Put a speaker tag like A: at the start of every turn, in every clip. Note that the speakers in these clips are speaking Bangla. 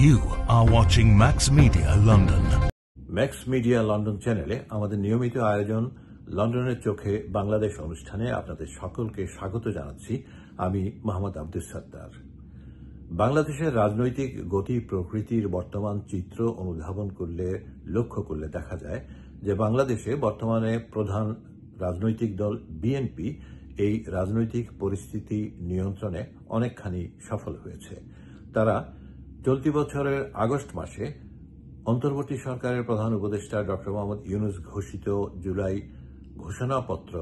A: You are watching Max Media London.
B: Max media London চ্যানেলে আমাদের নিয়মিত আয়োজন লন্ডনের চোখে বাংলাদেশ অনুষ্ঠানে আপনাদের সকলকে স্বাগত জানাচ্ছি। আমি মোহাম্মদ আব্দুস সাত্তার। বাংলাদেশের রাজনৈতিক গতি প্রকৃতির বর্তমান চিত্র অনুধাবন করলে লক্ষ্য করলে দেখা যায় যে বাংলাদেশে বর্তমানে প্রধান রাজনৈতিক দল বিএনপি এই রাজনৈতিক পরিস্থিতি নিয়ন্ত্রণে অনেকখানি সফল হয়েছে। তারা চলতি বছরের আগস্ট মাসে অন্তর্বর্তী সরকারের প্রধান উপদেষ্টা ডক্টর মোহাম্মদ ইউনূস ঘোষিত জুলাই ঘোষণাপত্র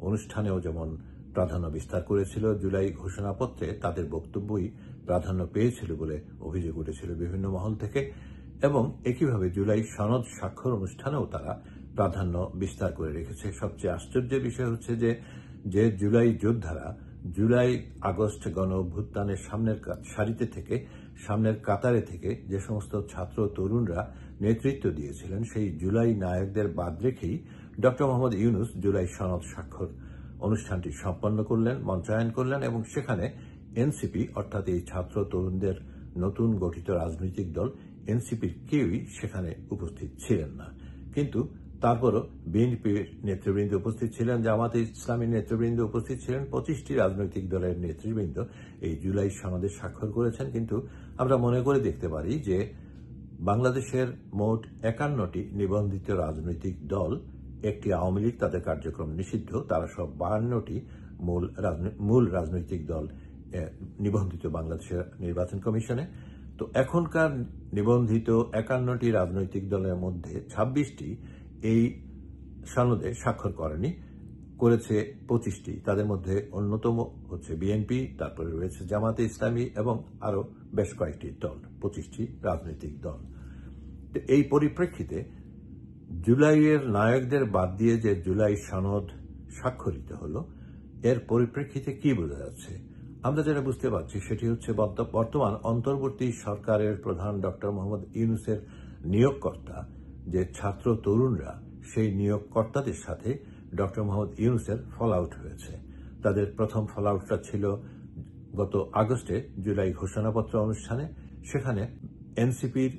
B: অনুষ্ঠানেও যেমন প্রাধান্য বিস্তার করেছিল, জুলাই ঘোষণাপত্রে তাদের বক্তব্যই প্রাধান্য পেয়েছিল বলে অভিযোগ উঠেছিল বিভিন্ন মহল থেকে, এবং একইভাবে জুলাই সনদ স্বাক্ষর অনুষ্ঠানেও তারা প্রাধান্য বিস্তার করে রেখেছে। সবচেয়ে আশ্চর্যের বিষয় হচ্ছে যে জুলাই যোদ্ধারা জুলাই আগস্ট গণ অভ্যুত্থানের সামনের সারিতে থেকে, সামনের কাতারে থেকে যে সমস্ত ছাত্র তরুণরা নেতৃত্ব দিয়েছিলেন, সেই জুলাই নায়কদের বাদ রেখেই ডক্টর মোহাম্মদ ইউনূস জুলাই সনদ স্বাক্ষর অনুষ্ঠানটি সম্পন্ন করলেন, মঞ্চায়ন করলেন, এবং সেখানে এনসিপি অর্থাৎ এই ছাত্র তরুণদের নতুন গঠিত রাজনৈতিক দল এনসিপির কেউই সেখানে উপস্থিত ছিলেন না। কিন্তু তারপরও বিএনপির নেতৃবৃন্দ উপস্থিত ছিলেন, জামাতে ইসলামীর নেতৃবৃন্দ উপস্থিত ছিলেন, 25টি রাজনৈতিক দলের নেতৃবৃন্দ এই জুলাই সনদে স্বাক্ষর করেছেন। কিন্তু আমরা মনে করে দেখতে পারি যে বাংলাদেশের মোট 51টি নিবন্ধিত রাজনৈতিক দল, একটি আওয়ামী লীগ, তাদের কার্যক্রম নিষিদ্ধ, তারা সব 52টি মূল রাজনৈতিক দল নিবন্ধিত বাংলাদেশের নির্বাচন কমিশনে। তো এখনকার নিবন্ধিত 51টি রাজনৈতিক দলের মধ্যে 26টি এই সনদে স্বাক্ষর করেছে 25টি। তাদের মধ্যে অন্যতম হচ্ছে বিএনপি, তারপরে রয়েছে জামাতে ইসলামী এবং আরো বেশ কয়েকটি দল, 25টি রাজনৈতিক দল। তো এই পরিপ্রেক্ষিতে জুলাইয়ের নায়কদের বাদ দিয়ে যে জুলাই সনদ স্বাক্ষরিত হলো, এর পরিপ্রেক্ষিতে কি বোঝা যাচ্ছে? আমরা যেটা বুঝতে পারছি সেটি হচ্ছে বর্তমান অন্তর্বর্তী সরকারের প্রধান ডক্টর মোহাম্মদ ইউনূসের নিয়োগকর্তা যে ছাত্র তরুণরা, সেই নিয়োগকর্তাদের সাথে ডক্টর মোহাম্মদ ইউনূসের ফল আউট হয়েছে। তাদের প্রথম ফল আউটটা ছিল গত আগস্টে জুলাই ঘোষণাপত্র অনুষ্ঠানে। সেখানে এনসিপির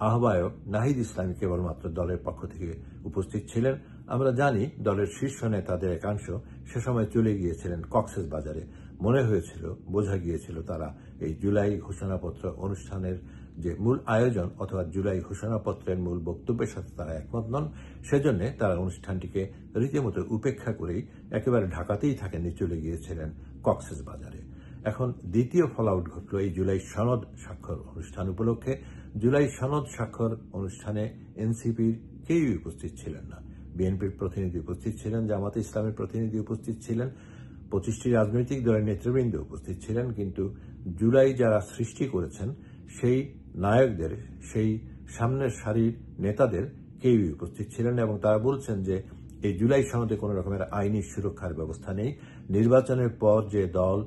B: আহ্বায়ক নাহিদ ইসলামী কেবলমাত্র দলের পক্ষ থেকে উপস্থিত ছিলেন। আমরা জানি দলের শীর্ষ নেতাদের একাংশ সে সময় চলে গিয়েছিলেন কক্সেস বাজারে। মনে হয়েছিল, বোঝা গিয়েছিল তারা এই জুলাই ঘোষণাপত্র অনুষ্ঠানের যে মূল আয়োজন অথবা জুলাই ঘোষণাপত্রের মূল বক্তব্যের সাথে তারা একমত নন, সেজন্য তারা অনুষ্ঠানটিকে রীতিমতো উপেক্ষা করেই একেবারে ঢাকাতেই থাকেননি, চলে গিয়েছিলেন কক্সেস বাজারে। এখন দ্বিতীয় ফল আউট ঘটল এই জুলাই সনদ স্বাক্ষর অনুষ্ঠান উপলক্ষে। জুলাই সনদ স্বাক্ষর অনুষ্ঠানে এনসিপির কেউই উপস্থিত ছিলেন না। বিএনপির প্রতিনিধি উপস্থিত ছিলেন, জামাতে ইসলামের প্রতিনিধি উপস্থিত ছিলেন, 25টি রাজনৈতিক দলের নেতৃবৃন্দ উপস্থিত ছিলেন। কিন্তু জুলাই যারা সৃষ্টি করেছেন সেই নায়কদের, সেই সামনের সারির নেতাদের কেউই উপস্থিত ছিলেন, এবং তারা বলছেন যে এই জুলাই সনদে কোন রকমের আইনি সুরক্ষার ব্যবস্থা নেই। নির্বাচনের পর যে দল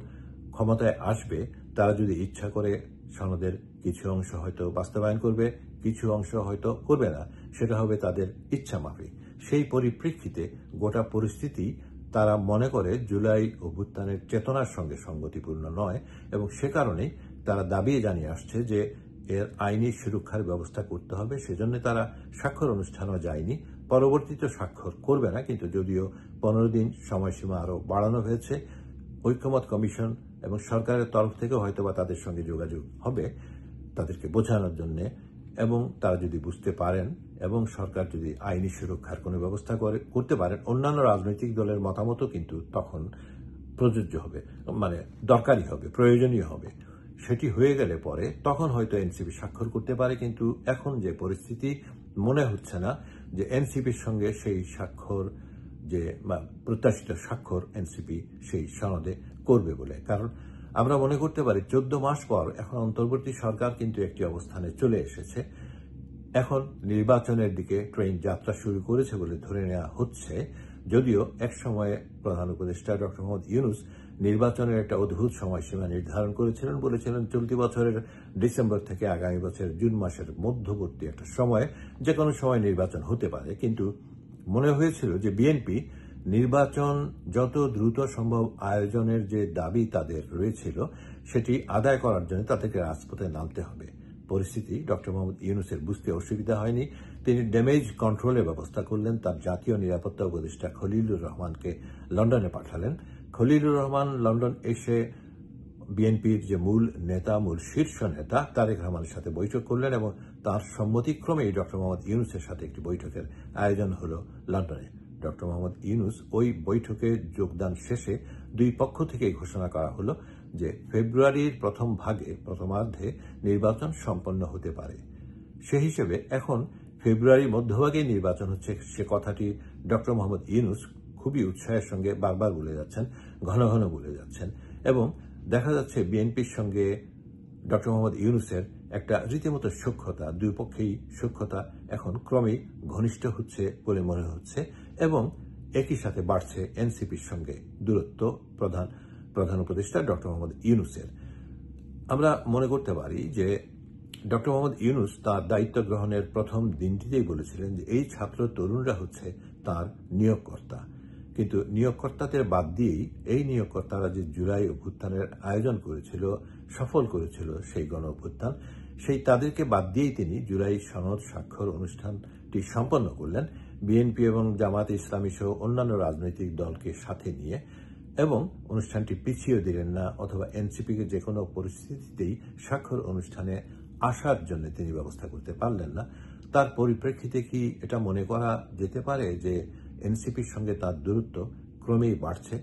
B: ক্ষমতায় আসবে তারা যদি ইচ্ছা করে সনদের কিছু অংশ হয়তো বাস্তবায়ন করবে, কিছু অংশ হয়তো করবে না, সেটা হবে তাদের ইচ্ছা মাফিক। সেই পরিপ্রেক্ষিতে গোটা পরিস্থিতি তারা মনে করে জুলাই অভ্যুত্থানের চেতনার সঙ্গে সঙ্গতিপূর্ণ নয়, এবং সে কারণেই তারা দাবি জানিয়ে আসছে যে এর আইনি সুরক্ষার ব্যবস্থা করতে হবে। সেজন্য তারা স্বাক্ষর অনুষ্ঠানও যায়নি, পরবর্তীতে স্বাক্ষর করবে না। কিন্তু যদিও 15 দিন সময়সীমা আরো বাড়ানো হয়েছে, ঐক্যমত কমিশন এবং সরকারের তরফ থেকেও হয়তোবা তাদের সঙ্গে যোগাযোগ হবে তাদেরকে বোঝানোর জন্য, এবং তারা যদি বুঝতে পারেন এবং সরকার যদি আইনি সুরক্ষার কোনো ব্যবস্থা করতে পারেন, অন্যান্য রাজনৈতিক দলের মতামতও কিন্তু তখন প্রযোজ্য হবে, মানে দরকারি হবে, প্রয়োজনীয় হবে। সেটি হয়ে গেলে পরে তখন হয়তো এনসিপি স্বাক্ষর করতে পারে। কিন্তু এখন যে পরিস্থিতি, মনে হচ্ছে না যে এনসিপির সঙ্গে সেই স্বাক্ষর, যে প্রত্যাশিত স্বাক্ষর এনসিপি সেই সনদে করবে বলে। কারণ আমরা মনে করতে পারি 14 মাস পর এখন অন্তর্বর্তী সরকার কিন্তু একটি অবস্থানে চলে এসেছে। এখন নির্বাচনের দিকে ট্রেন যাত্রা শুরু করেছে বলে ধরে নেওয়া হচ্ছে। যদিও এক সময়ে প্রধান উপদেষ্টা ডক্টর মোহাম্মদ ইউনূস নির্বাচনের একটা অদ্ভুত সময়সীমা নির্ধারণ করেছিলেন, বলেছিলেন চলতি বছরের ডিসেম্বর থেকে আগামী বছরের জুন মাসের মধ্যবর্তী একটা সময়ে যে কোনো সময় নির্বাচন হতে পারে। কিন্তু মনে হয়েছিল যে বিএনপি নির্বাচন যত দ্রুত সম্ভব আয়োজনের যে দাবি তাদের রয়েছিল সেটি আদায় করার জন্য তাদেরকে রাজপথে নামতে হবে। পরিস্থিতি ডক্টর মোহাম্মদ ইউনূসের বুঝতে অসুবিধা হয়নি। তিনি ড্যামেজ কন্ট্রোলের ব্যবস্থা করলেন, তার জাতীয় নিরাপত্তা উপদেষ্টা খলিলুর রহমানকে লন্ডনে পাঠালেন। খলিলুর রহমান লন্ডন এসে বিএনপির যে মূল নেতা, মূল শীর্ষ নেতা তারেক রহমানের সাথে বৈঠক করলেন এবং তার সম্মতিক্রমেই ডক্টর মোহাম্মদ ইউনূসের সাথে একটি বৈঠকের আয়োজন হলো লন্ডনে। ডক্টর মোহাম্মদ ইউনূস ওই বৈঠকে যোগদান শেষে দুই পক্ষ থেকেই ঘোষণা করা হলো যে ফেব্রুয়ারির প্রথমার্ধে নির্বাচন সম্পন্ন হতে পারে। সে হিসেবে এখন ফেব্রুয়ারির মধ্যভাগে নির্বাচন হচ্ছে, সে কথাটি ডক্টর মোহাম্মদ ইউনূস খুবই উৎসাহের সঙ্গে বারবার বলে যাচ্ছেন, ঘন ঘন বলে যাচ্ছেন এবং দেখা যাচ্ছে বিএনপির সঙ্গে ডক্টর মোহাম্মদ ইউনূসের একটা রীতিমতো সখ্যতা, দুই পক্ষেই সখ্যতা এখন ক্রমেই ঘনিষ্ঠ হচ্ছে বলে মনে হচ্ছে এবং একই সাথে বাড়ছে এনসিপির সঙ্গে দূরত্ব প্রধান উপদেষ্টা ডক্টর মোহাম্মদ ইউনূসের। আমরা মনে করতে পারি যে ডক্টর মোহাম্মদ ইউনূস তার দায়িত্ব গ্রহণের প্রথম দিনটিতেই বলেছিলেন যে এই ছাত্র তরুণরা হচ্ছে তার নিয়োগকর্তা, কিন্তু নিয়োগকর্তাদের বাদ দিয়েই এই নিয়োগকর্তারা যে জুলাই অভ্যুত্থানের আয়োজন করেছিল, সফল করেছিল সেই গণ অভ্যুত্থান, সেই তাদেরকে বাদ দিয়েই তিনি জুলাই সনদ স্বাক্ষর অনুষ্ঠানটি সম্পন্ন করলেন বিএনপি এবং জামায়াতে ইসলামী সহ অন্যান্য রাজনৈতিক দলকে সাথে নিয়ে, এবং অনুষ্ঠানটি পিছিয়ে দিলেন না অথবা এনসিপিকে যে কোনো পরিস্থিতিতেই স্বাক্ষর অনুষ্ঠানে আসার জন্য তিনি ব্যবস্থা করতে পারলেন না। তার পরিপ্রেক্ষিতে কি এটা মনে করা যেতে পারে যে এনসিপির সঙ্গে তার দূরত্ব ক্রমেই বাড়ছে?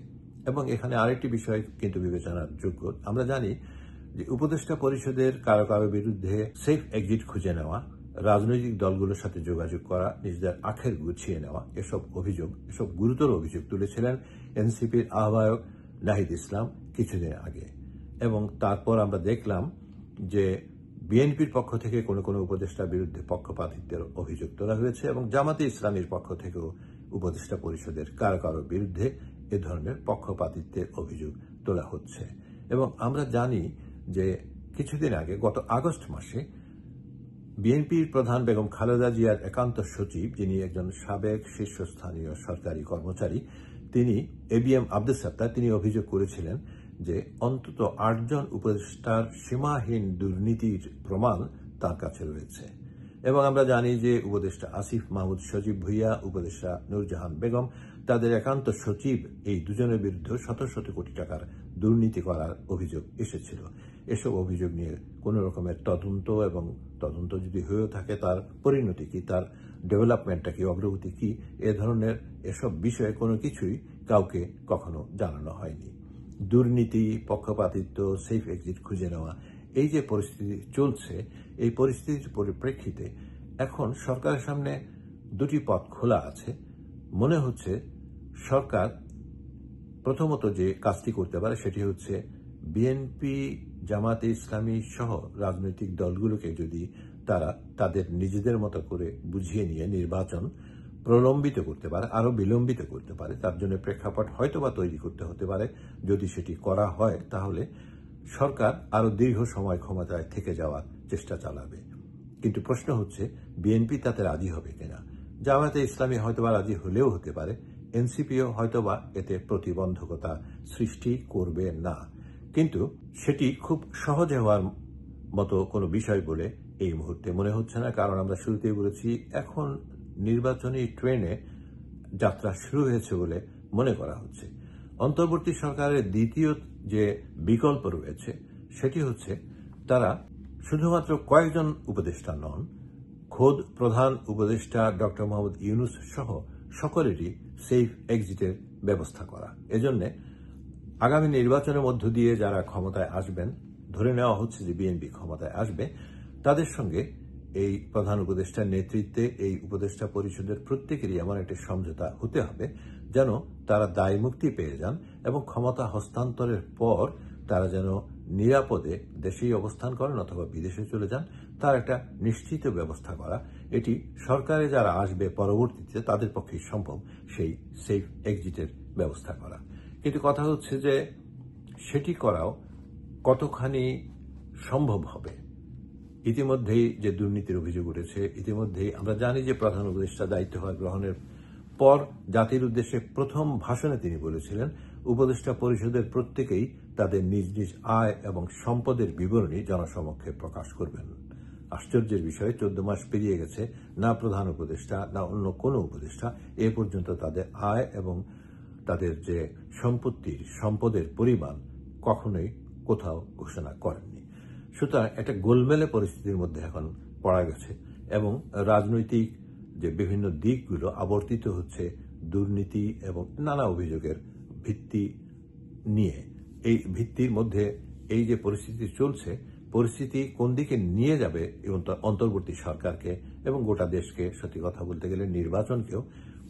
B: এবং এখানে আরেকটি বিষয় কিন্তু বিবেচনার যোগ্য। আমরা জানি যে উপদেষ্টা পরিষদের কারো কারো বিরুদ্ধে সেফ এক্সিট খুঁজে নেওয়া, রাজনৈতিক দলগুলোর সাথে যোগাযোগ করা, নিজেদের আখের গুছিয়ে নেওয়া, এসব গুরুতর অভিযোগ তুলেছিলেন এনসিপির আহ্বায়ক নাহিদ ইসলাম কিছুদিন আগে। এবং তারপর আমরা দেখলাম যে বিএনপির পক্ষ থেকে কোনো উপদেষ্টার বিরুদ্ধে পক্ষপাতিত্বের অভিযোগ তোলা হয়েছে এবং জামাতে ইসলামীর পক্ষ থেকেও উপদেষ্টা পরিষদের কারো কারো বিরুদ্ধে এ ধরনের পক্ষপাতিত্বের অভিযোগ তোলা হচ্ছে। এবং আমরা জানি যে কিছুদিন আগে গত আগস্ট মাসে বিএনপির প্রধান বেগম খালেদা জিয়ার একান্ত সচিব, যিনি একজন সাবেক শীর্ষস্থানীয় সরকারি কর্মচারী, তিনি এবিএম আব্দুস সাত্তার, তিনি অভিযোগ করেছিলেন যে অন্তত 8 জন উপদেষ্টার সীমাহীন দুর্নীতির প্রমাণ তার কাছে রয়েছে। এবং আমরা জানি যে উপদেষ্টা আসিফ মাহমুদ সজীব ভুইয়া, উপদেষ্টা নূরজাহান বেগম, তাদের একান্ত সচিব, এই দুজনের বিরুদ্ধে শত শত কোটি টাকার দুর্নীতি করার অভিযোগ এসেছিল। এসব অভিযোগ নিয়ে কোন রকমের তদন্ত, এবং তদন্ত যদি হয়েও থাকে তার পরিণতি কি, তার ডেভেলপমেন্টটা কি, অগ্রগতি কি, এ ধরনের এসব বিষয়ে কোনো কিছুই কাউকে কখনো জানানো হয়নি। দুর্নীতি, পক্ষপাতিত্ব, সেফ এক্সিট খুঁজে নেওয়া, এই যে পরিস্থিতি চলছে, এই পরিস্থিতির পরিপ্রেক্ষিতে এখন সরকারের সামনে দুটি পথ খোলা আছে। মনে হচ্ছে সরকার প্রথমত যে কাজটি করতে পারে সেটি হচ্ছে বিএনপি, জামাতে ইসলামী সহ রাজনৈতিক দলগুলোকে যদি তারা তাদের নিজেদের মতো করে বুঝিয়ে নিয়ে নির্বাচন প্রলম্বিত করতে পারে, আরো বিলম্বিত করতে পারে, তার জন্য প্রেক্ষাপট হয়তোবা তৈরি করতে হতে পারে। যদি সেটি করা হয় তাহলে সরকার আরো দীর্ঘ সময় ক্ষমতায় থেকে যাওয়ার চেষ্টা চালাবে। কিন্তু প্রশ্ন হচ্ছে বিএনপি তাতে রাজি হবে কিনা। জামায়াতে ইসলামী হয়তোবা রাজি হলেও হতে পারে, এনসিপিও হয়তোবা এতে প্রতিবন্ধকতা সৃষ্টি করবে না, কিন্তু সেটি খুব সহজে হওয়ার মতো কোনো বিষয় বলে এই মুহূর্তে মনে হচ্ছে না। কারণ আমরা শুরুতেই বলেছি, এখন নির্বাচনী ট্রেনে যাত্রা শুরু হয়েছে বলে মনে করা হচ্ছে। অন্তর্বর্তী সরকারের দ্বিতীয় যে বিকল্প রয়েছে সেটি হচ্ছে তারা শুধুমাত্র কয়েকজন উপদেষ্টা নন, খোদ প্রধান উপদেষ্টা ডক্টর মোহাম্মদ ইউনূস সহ সকলেরই সেফ এক্সিটের ব্যবস্থা করা। এজন্য আগামী নির্বাচনের মধ্য দিয়ে যারা ক্ষমতায় আসবেন, ধরে নেওয়া হচ্ছে যে বিএনপি ক্ষমতায় আসবে, তাদের সঙ্গে এই প্রধান উপদেষ্টার নেতৃত্বে এই উপদেষ্টা পরিষদের প্রত্যেকেরই এমন একটি সমঝোতা হতে হবে যেন তারা দায় মুক্তি পেয়ে যান এবং ক্ষমতা হস্তান্তরের পর তারা যেন নিরাপদে দেশেই অবস্থান করেন অথবা বিদেশে চলে যান, তার একটা নিশ্চিত ব্যবস্থা করা। এটি সরকারে যারা আসবে পরবর্তীতে তাদের পক্ষেই সম্ভব সেই সেফ এক্সিটের ব্যবস্থা করা। কিন্তু কথা হচ্ছে যে সেটি করাও কতখানি সম্ভব হবে। ইতিমধ্যেই যে দুর্নীতির অভিযোগ উঠেছে, ইতিমধ্যেই আমরা জানি যে প্রধান উপদেষ্টা দায়িত্বভার গ্রহণের পর জাতির উদ্দেশ্যে প্রথম ভাষণে তিনি বলেছিলেন উপদেষ্টা পরিষদের প্রত্যেকেই তাদের নিজ নিজ আয় এবং সম্পদের বিবরণী জনসমক্ষে প্রকাশ করবেন। আশ্চর্যের বিষয় 14 মাস পেরিয়ে গেছে, না প্রধান উপদেষ্টা না অন্য কোনো উপদেষ্টা এ পর্যন্ত তাদের আয় এবং তাদের যে সম্পদের পরিমাণ কখনোই কোথাও ঘোষণা করেননি। সুতরাং একটা গোলমেলে পরিস্থিতির মধ্যে এখন পড়া গেছে এবং রাজনৈতিক যে বিভিন্ন দিকগুলো আবর্তিত হচ্ছে দুর্নীতি এবং নানা অভিযোগের ভিত্তি নিয়ে। এই ভিত্তির মধ্যে এই যে পরিস্থিতি চলছে, পরিস্থিতি কোন দিকে নিয়ে যাবে এবং অন্তর্বর্তী সরকারকে এবং গোটা দেশকে, সত্যি কথা বলতে গেলে নির্বাচনকেও,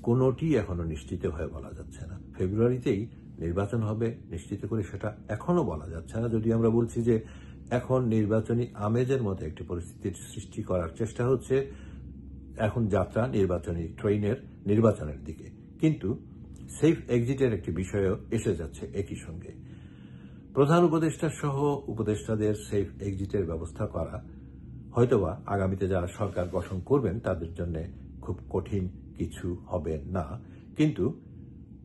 B: কোনোটি এখনো নিশ্চিত হয়ে বলা যাচ্ছে না। ফেব্রুয়ারিতেই নির্বাচন হবে নিশ্চিত করে সেটা এখনো বলা যাচ্ছে না, যদি আমরা বলছি যে এখন নির্বাচনী আমেজের মতো একটি পরিস্থিতির সৃষ্টি করার চেষ্টা হচ্ছে। এখন যাত্রা নির্বাচনী ট্রেনের নির্বাচনের দিকে, কিন্তু সেফ এক্সিটের একটি বিষয়ও এসে যাচ্ছে একই সঙ্গে। প্রধান উপদেষ্টা সহ উপদেষ্টাদের সেফ এক্সিটের ব্যবস্থা করা হয়তোবা আগামীতে যারা সরকার গঠন করবেন তাদের জন্য খুব কঠিন কিছু হবে না, কিন্তু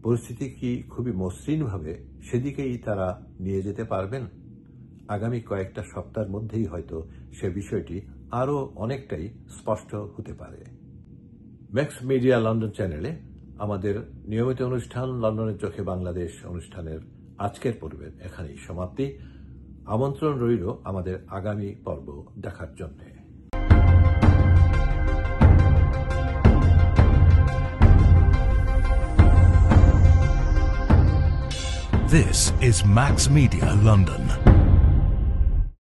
B: পরিস্থিতি কি খুবই মসৃণভাবে সেদিকেই তারা নিয়ে যেতে পারবেন? আগামী কয়েকটা সপ্তাহের মধ্যেই হয়তো সে বিষয়টি আরও অনেকটাই স্পষ্ট হতে পারে। ম্যাক্স মিডিয়া লন্ডন চ্যানেলে আমাদের নিয়মিত অনুষ্ঠান লন্ডনের চোখে বাংলাদেশ অনুষ্ঠানের আজকের পর্বের এখানেই সমাপ্তি। আমন্ত্রণ রইল আমাদের আগামী পর্ব দেখার জন্য।
A: This is Max Media London.